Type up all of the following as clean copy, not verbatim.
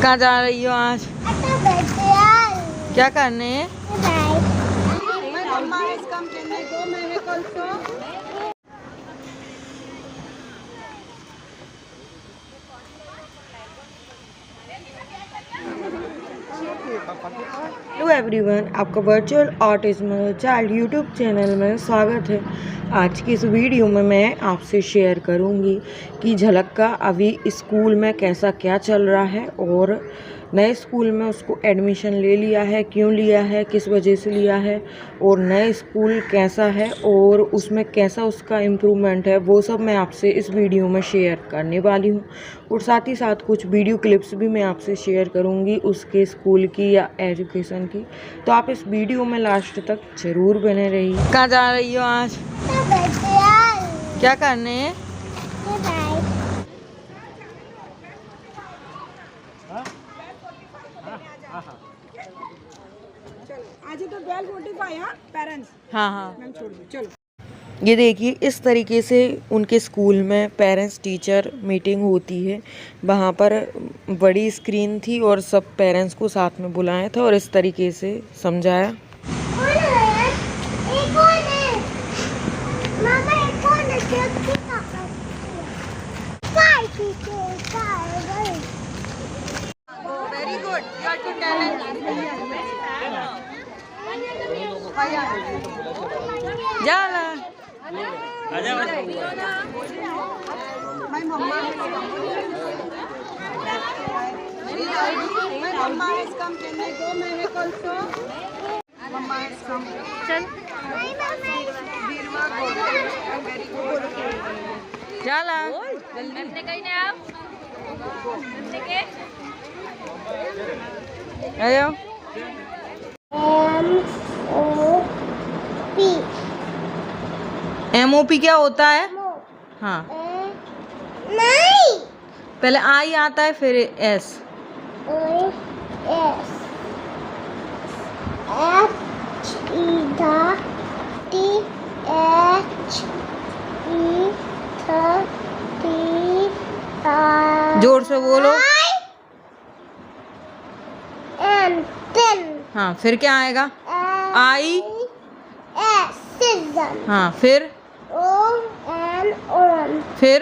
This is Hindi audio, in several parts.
कहाँ जा रही हो आज? क्या करने? हेलो एवरीवन, आपका virtual autism child YouTube channel में स्वागत है। आज की इस वीडियो में मैं आपसे शेयर करूंगी कि झलक का अभी स्कूल में कैसा क्या चल रहा है और नए स्कूल में उसको एडमिशन ले लिया है, क्यों लिया है, किस वजह से लिया है और नए स्कूल कैसा है और उसमें कैसा उसका इम्प्रूवमेंट है, वो सब मैं आपसे इस वीडियो में शेयर करने वाली हूँ। और साथ ही साथ कुछ वीडियो क्लिप्स भी मैं आपसे शेयर करूँगी उसके स्कूल की या एजुकेशन की, तो आप इस वीडियो में लास्ट तक ज़रूर बने रहिए। कहाँ जा रही हो आज? क्या करने? आज तो 12:45 पेरेंट्स। हाँ, मैम छोड़ दो, चलो। ये देखिए, इस तरीके से उनके स्कूल में पेरेंट्स टीचर मीटिंग होती है। वहाँ पर बड़ी स्क्रीन थी और सब पेरेंट्स को साथ में बुलाया था और इस तरीके से समझाया। Very good, you are too talent. जाला My mama has come. Can I go, Mehak also? Mama has come. चल Birwa go. Very good. जाला घूमने गई ना आप? घूमने के? आयो। MOP क्या होता है? हाँ, नहीं, पहले आई आता है फिर S। जोर से बोलो। हाँ, फिर क्या आएगा? I। हाँ, फिर फिर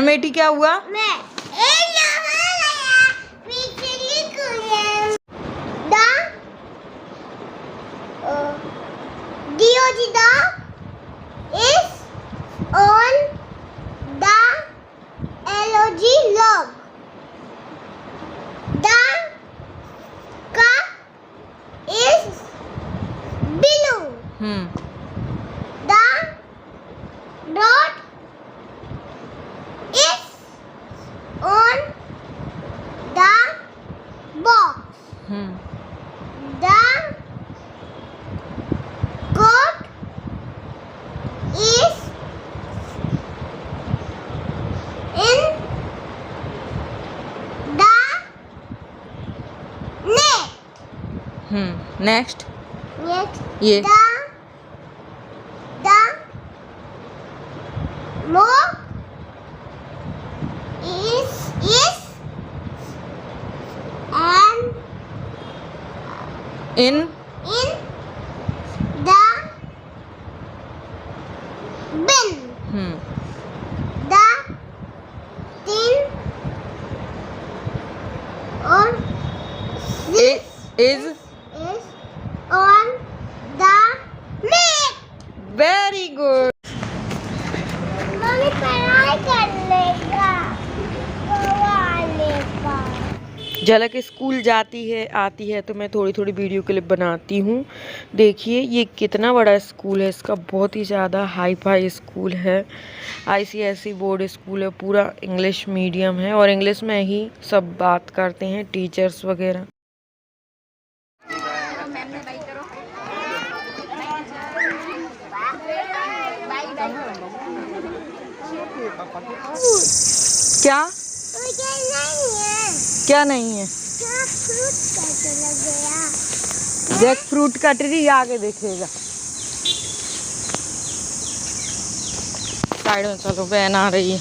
MAT क्या हुआ? is on the LOG log. The cup is below. The dot is on the box. The coat is in the net. Next Next, ये the mop is and in in the bin. The tin or is is on the mat. Very good. Mummy पढ़ाई कर लेगा, लेगा। झलक स्कूल जाती है आती है तो मैं थोड़ी थोड़ी वीडियो क्लिप बनाती हूँ। देखिए ये कितना बड़ा स्कूल है, इसका बहुत ही ज़्यादा हाई फाई स्कूल है। ICSE बोर्ड स्कूल है, पूरा इंग्लिश मीडियम है और इंग्लिश में ही सब बात करते हैं टीचर्स वगैरह। क्या मुझे नहीं है। क्या नहीं है? क्या फ्रूट कैसे लग गया? जैक फ्रूट कट रही आगे देखेगा। साइड में चलो, बहन आ रही है।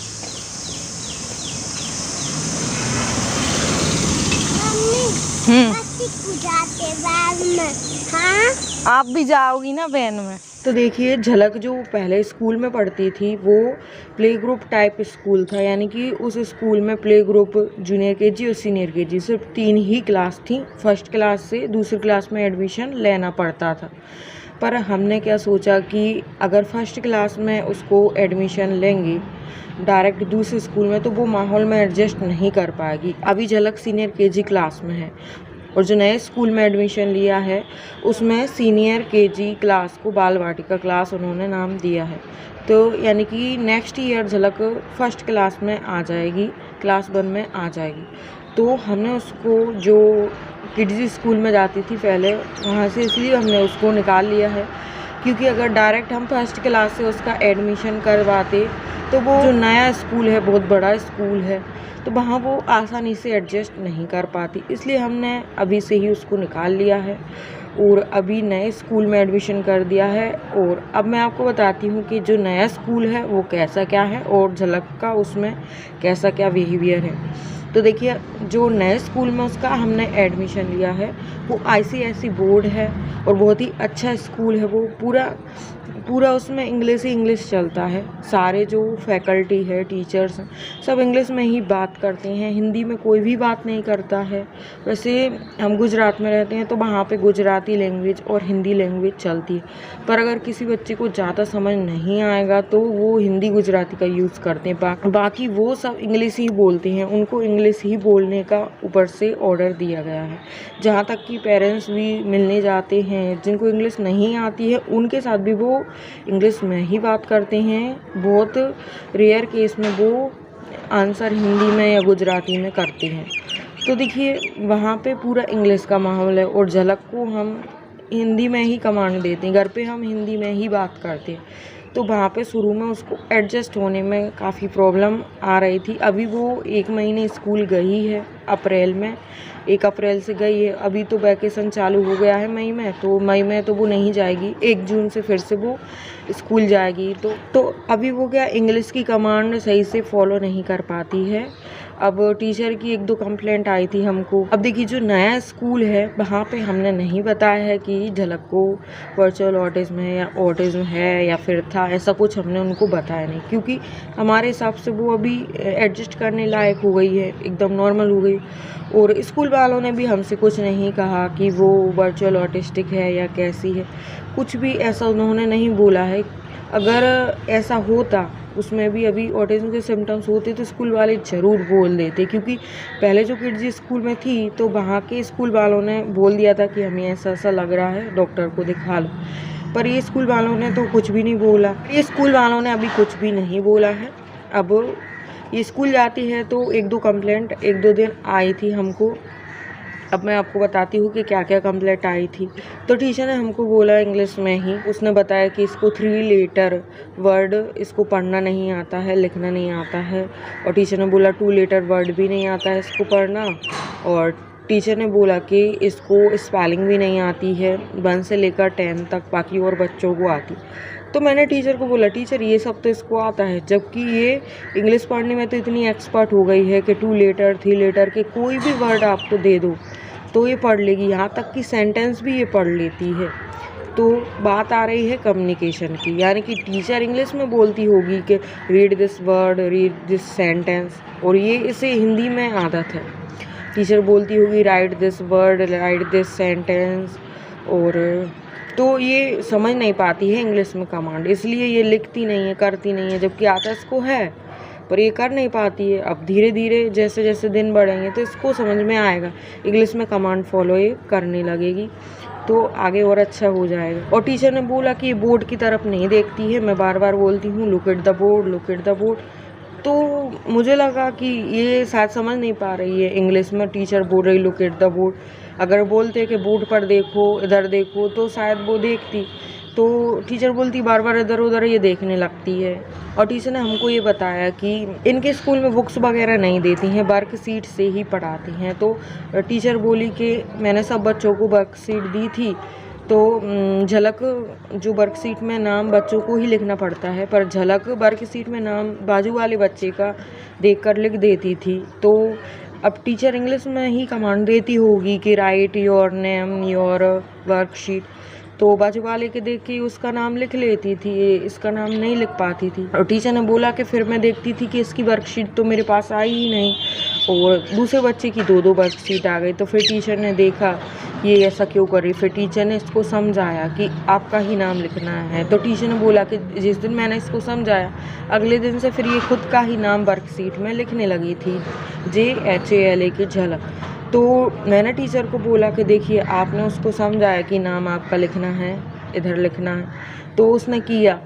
जाते बैग में। हाँ आप भी जाओगी ना वैन में। तो देखिए झलक जो पहले स्कूल में पढ़ती थी वो प्ले ग्रुप टाइप स्कूल था, यानी कि उस स्कूल में प्ले ग्रुप जूनियर केजी और सीनियर केजी सिर्फ 3 ही क्लास थी। फर्स्ट क्लास से दूसरी क्लास में एडमिशन लेना पड़ता था। पर हमने क्या सोचा कि अगर फर्स्ट क्लास में उसको एडमिशन लेंगे डायरेक्ट दूसरे स्कूल में तो वो माहौल में एडजस्ट नहीं कर पाएगी। अभी झलक सीनियर केजी क्लास में है और जो नए स्कूल में एडमिशन लिया है उसमें सीनियर केजी क्लास को बाल वाटिका क्लास उन्होंने नाम दिया है। तो यानी कि नेक्स्ट ईयर झलक फर्स्ट क्लास में आ जाएगी, क्लास 1 में आ जाएगी। तो हमने उसको जो किड्स स्कूल में जाती थी पहले वहाँ से, इसलिए हमने उसको निकाल लिया है क्योंकि अगर डायरेक्ट हम फर्स्ट क्लास से उसका एडमिशन करवाते तो वो जो नया स्कूल है बहुत बड़ा स्कूल है तो वहाँ वो आसानी से एडजस्ट नहीं कर पाती, इसलिए हमने अभी से ही उसको निकाल लिया है और अभी नए स्कूल में एडमिशन कर दिया है। और अब मैं आपको बताती हूँ कि जो नया स्कूल है वो कैसा क्या है और झलक का उसमें कैसा क्या बिहेवियर है। तो देखिए जो नए स्कूल में उसका हमने एडमिशन लिया है वो ICSE बोर्ड है और बहुत ही अच्छा स्कूल है। वो पूरा उसमें इंग्लिश ही इंग्लिश चलता है। सारे जो फैकल्टी है, टीचर्स हैं, सब इंग्लिश में ही बात करते हैं, हिंदी में कोई भी बात नहीं करता है। वैसे हम गुजरात में रहते हैं तो वहाँ पे गुजराती लैंग्वेज और हिंदी लैंग्वेज चलती है, पर अगर किसी बच्चे को ज़्यादा समझ नहीं आएगा तो वो हिंदी गुजराती का यूज़ करते हैं। बाकी वो सब इंग्लिश ही बोलते हैं, उनको इंग्लिश ही बोलने का ऊपर से ऑर्डर दिया गया है। जहाँ तक कि पेरेंट्स भी मिलने जाते हैं जिनको इंग्लिश नहीं आती है उनके साथ भी वो इंग्लिश में ही बात करते हैं। बहुत रेयर केस में वो आंसर हिंदी में या गुजराती में करते हैं। तो देखिए वहाँ पे पूरा इंग्लिश का माहौल है और झलक को हम हिंदी में ही कमांड देते हैं, घर पे हम हिंदी में ही बात करते हैं। तो वहाँ पे शुरू में उसको एडजस्ट होने में काफ़ी प्रॉब्लम आ रही थी। अभी वो 1 महीने स्कूल गई है, अप्रैल में 1 अप्रैल से गई है। अभी तो वैकेशन चालू हो गया है मई में तो वो नहीं जाएगी। 1 जून से फिर से वो स्कूल जाएगी। तो अभी वो क्या इंग्लिश की कमांड सही से फॉलो नहीं कर पाती है। अब टीचर की 1-2 कंप्लेंट आई थी हमको। अब देखिए जो नया स्कूल है वहाँ पे हमने नहीं बताया है कि झलक को वर्चुअल ऑटिज्म है या ऑटिज्म है या फिर था, ऐसा कुछ हमने उनको बताया नहीं क्योंकि हमारे हिसाब से वो अभी एडजस्ट करने लायक हो गई है, एकदम नॉर्मल हो गई। और स्कूल वालों ने भी हमसे कुछ नहीं कहा कि वो वर्चुअल ऑटिस्टिक है या कैसी है, कुछ भी ऐसा उन्होंने नहीं बोला है। अगर ऐसा होता उसमें भी अभी ऑटिज्म के सिम्टम्स होते तो स्कूल वाले ज़रूर बोल देते, क्योंकि पहले जो किड्स स्कूल में थी तो वहाँ के स्कूल वालों ने बोल दिया था कि हमें ऐसा लग रहा है, डॉक्टर को दिखा लो। पर ये स्कूल वालों ने तो कुछ भी नहीं बोला। ये स्कूल वालों ने अभी कुछ भी नहीं बोला है। अब ये स्कूल जाती है तो 1-2 कंप्लेंट 1-2 दिन आई थी हमको। अब मैं आपको बताती हूँ कि क्या क्या कंप्लेंट आई थी। तो टीचर ने हमको बोला इंग्लिश में ही, उसने बताया कि इसको 3 लेटर वर्ड इसको पढ़ना नहीं आता है, लिखना नहीं आता है। और टीचर ने बोला 2 लेटर वर्ड भी नहीं आता है इसको पढ़ना। और टीचर ने बोला कि इसको स्पेलिंग भी नहीं आती है 1 से लेकर 10 तक, बाकी और बच्चों को आती। तो मैंने टीचर को बोला टीचर ये सब तो इसको आता है, जबकि ये इंग्लिश पढ़ने में तो इतनी एक्सपर्ट हो गई है कि 2 लेटर 3 लेटर के कोई भी वर्ड आपको दे दो तो ये पढ़ लेगी, यहाँ तक कि सेंटेंस भी ये पढ़ लेती है। तो बात आ रही है कम्युनिकेशन की, यानी कि टीचर इंग्लिश में बोलती होगी कि read this word, read this sentence, और ये इसे हिंदी में आदत है। टीचर बोलती होगी right this word, right this sentence, और तो ये समझ नहीं पाती है इंग्लिश में कमांड, इसलिए ये लिखती नहीं है, करती नहीं है, जबकि आता इसको है पर ये कर नहीं पाती है। अब धीरे धीरे जैसे जैसे दिन बढ़ेंगे तो इसको समझ में आएगा, इंग्लिश में कमांड फॉलो ये करने लगेगी तो आगे और अच्छा हो जाएगा। और टीचर ने बोला कि ये बोर्ड की तरफ नहीं देखती है, मैं बार बार बोलती हूँ look at the board, look at the board. तो मुझे लगा कि ये शायद समझ नहीं पा रही है इंग्लिश में, टीचर बोल रही लुक एट द बोर्ड। अगर बोलते कि बोर्ड पर देखो, इधर देखो, तो शायद वो देखती, तो टीचर बोलती बार बार इधर उधर ये देखने लगती है। और टीचर ने हमको ये बताया कि इनके स्कूल में बुक्स वगैरह नहीं देती हैं, वर्कशीट से ही पढ़ाती हैं। तो टीचर बोली कि मैंने सब बच्चों को वर्कशीट दी थी, तो झलक जो वर्कशीट में नाम बच्चों को ही लिखना पड़ता है, पर झलक वर्कशीट में नाम बाजू वाले बच्चे का देखकर लिख देती थी। तो अब टीचर इंग्लिश में ही कमांड देती होगी कि right your name your worksheet, तो बाजू वाले के देख के उसका नाम लिख लेती थी, इसका नाम नहीं लिख पाती थी। और टीचर ने बोला कि फिर मैं देखती थी कि इसकी वर्कशीट तो मेरे पास आई ही नहीं और दूसरे बच्चे की दो वर्कशीट आ गई। तो फिर टीचर ने देखा ये ऐसा क्यों कर रही, फिर टीचर ने इसको समझाया कि आपका ही नाम लिखना है। तो टीचर ने बोला कि जिस दिन मैंने इसको समझाया अगले दिन से फिर ये खुद का ही नाम वर्कशीट में लिखने लगी थी, JHALA की झलक। तो मैंने टीचर को बोला कि देखिए आपने उसको समझाया कि नाम आपका लिखना है, इधर लिखना है, तो उसने किया।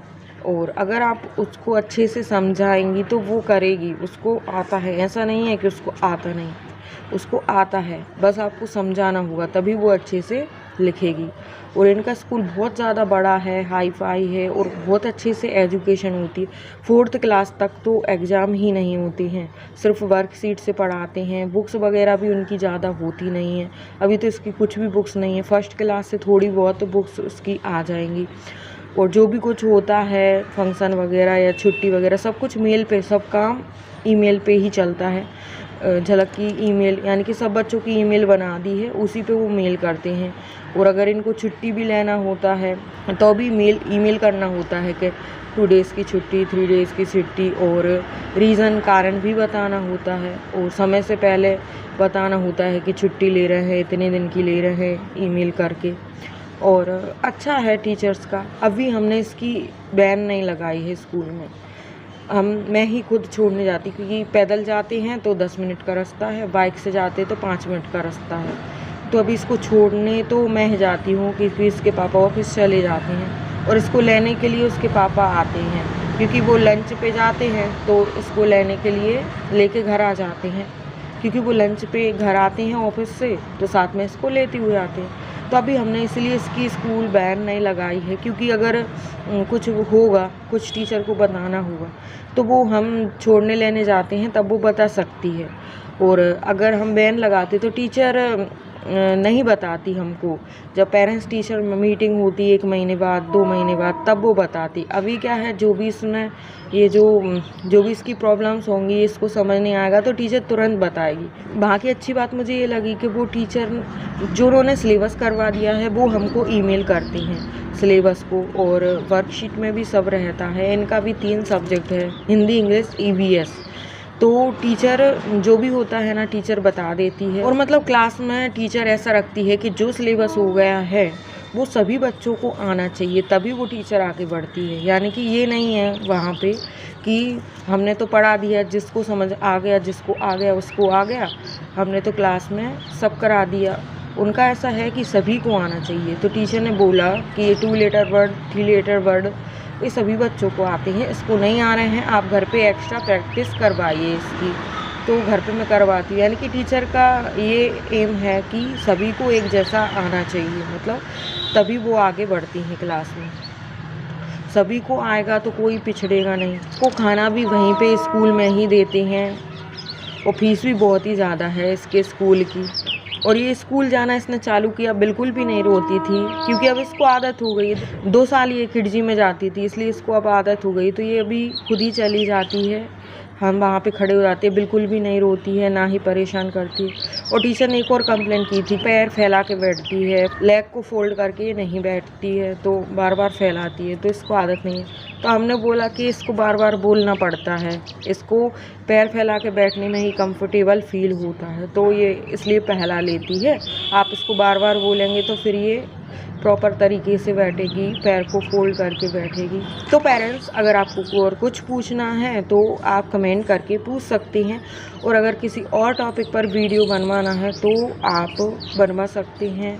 और अगर आप उसको अच्छे से समझाएंगी तो वो करेगी, उसको आता है। ऐसा नहीं है कि उसको आता नहीं, उसको आता है, बस आपको समझाना होगा तभी वो अच्छे से लिखेगी। और इनका स्कूल बहुत ज़्यादा बड़ा है, हाई फाई है और बहुत अच्छे से एजुकेशन होती है। 4th क्लास तक तो एग्ज़ाम ही नहीं होते हैं, सिर्फ वर्कशीट से पढ़ाते हैं। बुक्स वगैरह भी उनकी ज़्यादा होती नहीं है, अभी तो इसकी कुछ भी बुक्स नहीं है। 1st क्लास से थोड़ी बहुत बुक्स उसकी आ जाएंगी। और जो भी कुछ होता है फंक्शन वगैरह या छुट्टी वगैरह सब कुछ मेल पे, सब काम ईमेल पे ही चलता है। झलक की ईमेल यानी कि सब बच्चों की ईमेल बना दी है, उसी पे वो मेल करते हैं। और अगर इनको छुट्टी भी लेना होता है तो भी ईमेल करना होता है कि 2 डेज़ की छुट्टी, 3 डेज़ की छुट्टी, और रीज़न कारण भी बताना होता है और समय से पहले बताना होता है कि छुट्टी ले रहे हैं, इतने दिन की ले रहे हैं, ईमेल करके। और अच्छा है टीचर्स का। अभी हमने इसकी बैन नहीं लगाई है स्कूल में, मैं ही खुद छोड़ने जाती, क्योंकि पैदल जाते हैं तो 10 मिनट का रास्ता है, बाइक से जाते तो 5 मिनट का रास्ता है। तो अभी इसको छोड़ने तो मैं ही जाती हूँ, क्योंकि इसके पापा ऑफिस चले जाते हैं और इसको लेने के लिए उसके पापा आते हैं, क्योंकि वो लंच पे जाते हैं तो इसको लेने के लिए लेके घर आ जाते हैं, क्योंकि वो लंच पे घर आते हैं ऑफिस से तो साथ में इसको लेते हुए आते हैं। तो अभी हमने इसलिए इसकी स्कूल बैन नहीं लगाई है, क्योंकि अगर कुछ होगा, कुछ टीचर को बताना होगा तो वो हम छोड़ने लेने जाते हैं तब वो बता सकती है। और अगर हम बैन लगाते तो टीचर नहीं बताती हमको। जब पेरेंट्स टीचर मीटिंग होती 1 महीने बाद, 2 महीने बाद, तब वो बताती। अभी क्या है, जो भी इसमें ये जो भी इसकी प्रॉब्लम्स होंगी, इसको समझ नहीं आएगा तो टीचर तुरंत बताएगी। बाकी अच्छी बात मुझे ये लगी कि वो टीचर जो उन्होंने सिलेबस करवा दिया है वो हमको ईमेल करती हैं सिलेबस को, और वर्कशीट में भी सब रहता है। इनका भी 3 सब्जेक्ट है, हिंदी, इंग्लिश, EVS। तो टीचर जो भी होता है ना, टीचर बता देती है। और मतलब क्लास में टीचर ऐसा रखती है कि जो सिलेबस हो गया है वो सभी बच्चों को आना चाहिए, तभी वो टीचर आगे बढ़ती है। यानी कि ये नहीं है वहाँ पे कि हमने तो पढ़ा दिया, जिसको समझ आ गया, जिसको आ गया उसको आ गया, हमने तो क्लास में सब करा दिया। उनका ऐसा है कि सभी को आना चाहिए। तो टीचर ने बोला कि ये 2 लेटर वर्ड, 3 लेटर वर्ड ये सभी बच्चों को आते हैं, इसको नहीं आ रहे हैं, आप घर पे एक्स्ट्रा प्रैक्टिस करवाइए इसकी। तो घर पे मैं करवाती हूँ। यानी कि टीचर का ये एम है कि सभी को एक जैसा आना चाहिए, मतलब तभी वो आगे बढ़ती हैं क्लास में। सभी को आएगा तो कोई पिछड़ेगा नहीं। को खाना भी वहीं पे स्कूल में ही देते हैं और फीस भी बहुत ही ज़्यादा है इसके स्कूल की। और ये स्कूल जाना इसने चालू किया, बिल्कुल भी नहीं रोती थी, क्योंकि अब इसको आदत हो गई। 2 साल ये खिड़जी में जाती थी, इसलिए इसको अब आदत हो गई, तो ये अभी खुद ही चली जाती है। हम वहाँ पे खड़े हो जाते हैं, बिल्कुल भी नहीं रोती है, ना ही परेशान करती। और टीचर ने एक और कंप्लेंट की थी, पैर फैला के बैठती है, लेग को फोल्ड करके नहीं बैठती है, तो बार बार फैलाती है, तो इसको आदत नहीं है। तो हमने बोला कि इसको बार बार बोलना पड़ता है, इसको पैर फैला के बैठने में ही कंफर्टेबल फील होता है, तो ये इसलिए फैला लेती है। आप इसको बार बार बोलेंगे तो फिर ये प्रॉपर तरीके से बैठेगी, पैर को फोल्ड करके बैठेगी। तो पेरेंट्स, अगर आपको और कुछ पूछना है तो आप कमेंट करके पूछ सकते हैं, और अगर किसी और टॉपिक पर वीडियो बनवाना है तो आप बनवा सकते हैं।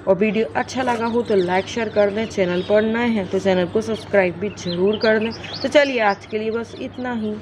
और वीडियो अच्छा लगा हो तो लाइक शेयर कर दें, चैनल पर नए हैं तो चैनल को सब्सक्राइब भी ज़रूर कर दें। तो चलिए आज के लिए बस इतना ही।